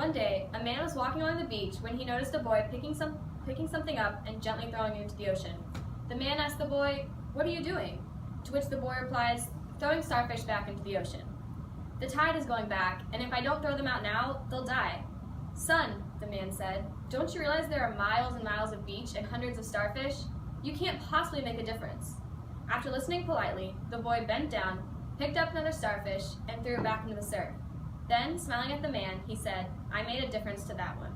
One day, a man was walking along the beach when he noticed a boy picking something up and gently throwing it into the ocean. The man asked the boy, "What are you doing?" To which the boy replies, "Throwing starfish back into the ocean. The tide is going back, and if I don't throw them out now, they'll die." "Son," the man said, "don't you realize there are miles and miles of beach and hundreds of starfish? You can't possibly make a difference." After listening politely, the boy bent down, picked up another starfish, and threw it back into the surf. Then, smiling at the man, he said, "I made a difference to that one."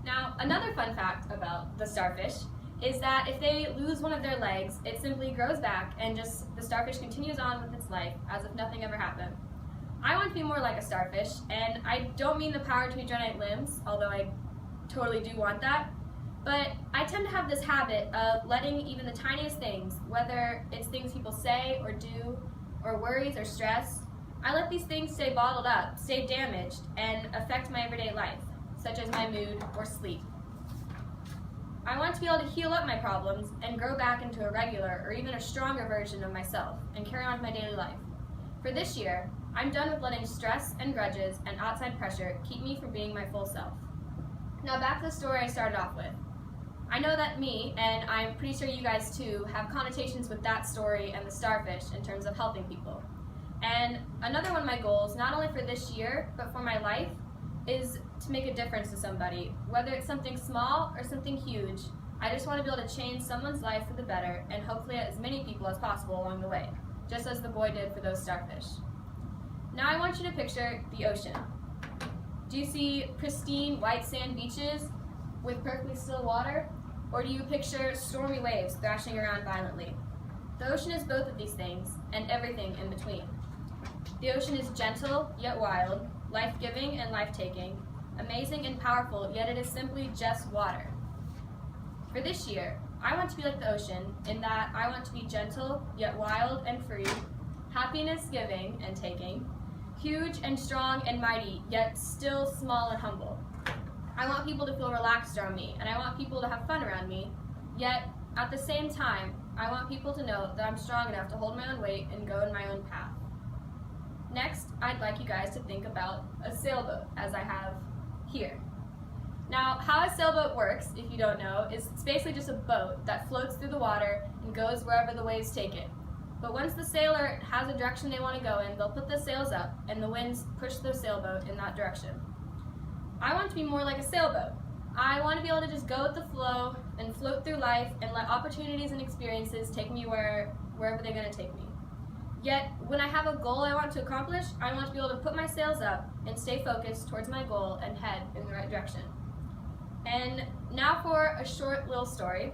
Now, another fun fact about the starfish is that if they lose one of their legs, it simply grows back and the starfish continues on with its life as if nothing ever happened. I want to be more like a starfish, and I don't mean the power to regenerate limbs, although I totally do want that, but I tend to have this habit of letting even the tiniest things, whether it's things people say or do, or worries or stress, I let these things stay bottled up, stay damaged, and affect my everyday life, such as my mood or sleep. I want to be able to heal up my problems and grow back into a regular or even a stronger version of myself and carry on with my daily life. For this year, I'm done with letting stress and grudges and outside pressure keep me from being my full self. Now back to the story I started off with. I know that me, and I'm pretty sure you guys too, have connotations with that story and the starfish in terms of helping people. And another one of my goals, not only for this year, but for my life, is to make a difference to somebody. Whether it's something small or something huge, I just want to be able to change someone's life for the better and hopefully as many people as possible along the way, just as the boy did for those starfish. Now I want you to picture the ocean. Do you see pristine white sand beaches with perfectly still water? Or do you picture stormy waves thrashing around violently? The ocean is both of these things, and everything in between. The ocean is gentle, yet wild, life-giving and life-taking, amazing and powerful, yet it is simply just water. For this year, I want to be like the ocean in that I want to be gentle, yet wild and free, happiness-giving and taking, huge and strong and mighty, yet still small and humble. I want people to feel relaxed around me, and I want people to have fun around me, yet at the same time, I want people to know that I'm strong enough to hold my own weight and go in my own path. Next, I'd like you guys to think about a sailboat, as I have here. Now, how a sailboat works, if you don't know, is it's basically just a boat that floats through the water and goes wherever the waves take it. But once the sailor has a direction they want to go in, they'll put the sails up and the winds push the sailboat in that direction. I want to be more like a sailboat. I want to be able to just go with the flow and float through life and let opportunities and experiences take me wherever they're going to take me. Yet, when I have a goal I want to accomplish, I want to be able to put my sails up and stay focused towards my goal and head in the right direction. And now for a short little story.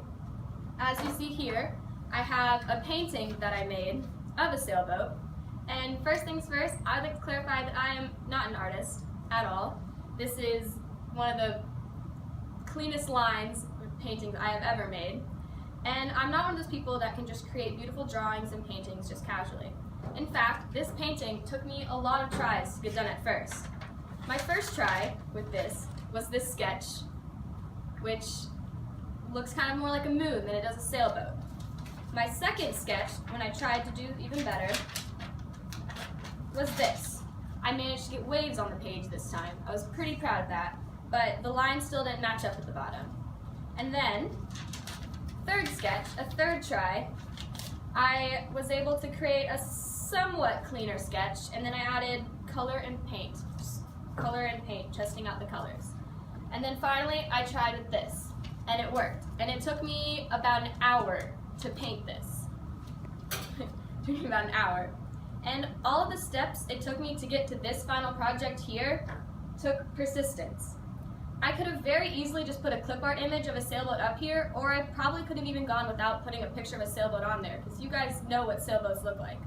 As you see here, I have a painting that I made of a sailboat. And first things first, I'd like to clarify that I am not an artist at all. This is one of the cleanest lines of paintings I have ever made. And I'm not one of those people that can just create beautiful drawings and paintings just casually. In fact, this painting took me a lot of tries to get done at first. My first try with this was this sketch, which looks kind of more like a moon than it does a sailboat. My second sketch, when I tried to do even better, was this. I managed to get waves on the page this time. I was pretty proud of that, but the lines still didn't match up at the bottom. And then, third sketch, a third try, I was able to create a somewhat cleaner sketch, and then I added color and paint, testing out the colors. And then finally, I tried with this, and it worked. And it took me about an hour to paint this. It took me about an hour. And all of the steps it took me to get to this final project here took persistence. I could have very easily just put a clip art image of a sailboat up here, or I probably could have even gone without putting a picture of a sailboat on there, because you guys know what sailboats look like.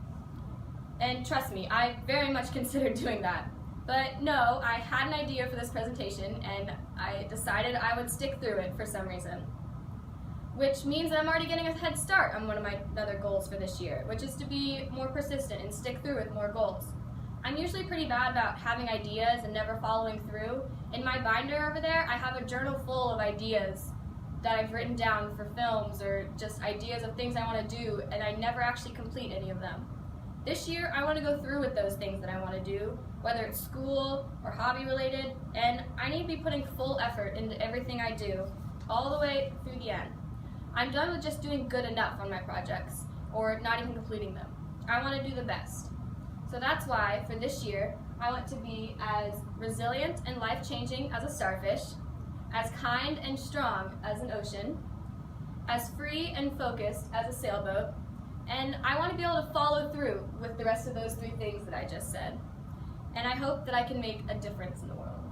And trust me, I very much considered doing that. But no, I had an idea for this presentation, and I decided I would stick through it for some reason. Which means that I'm already getting a head start on one of my other goals for this year, which is to be more persistent and stick through with more goals. I'm usually pretty bad about having ideas and never following through. In my binder over there, I have a journal full of ideas that I've written down for films or just ideas of things I want to do, and I never actually complete any of them. This year, I want to go through with those things that I want to do whether it's school or hobby related, and I need to be putting full effort into everything I do, all the way through the end. I'm done with just doing good enough on my projects, or not even completing them. I want to do the best. So that's why, for this year, I want to be as resilient and life-changing as a starfish, as kind and strong as an ocean, as free and focused as a sailboat, and I want to be able to follow through with the rest of those 3 things that I just said. And I hope that I can make a difference in the world.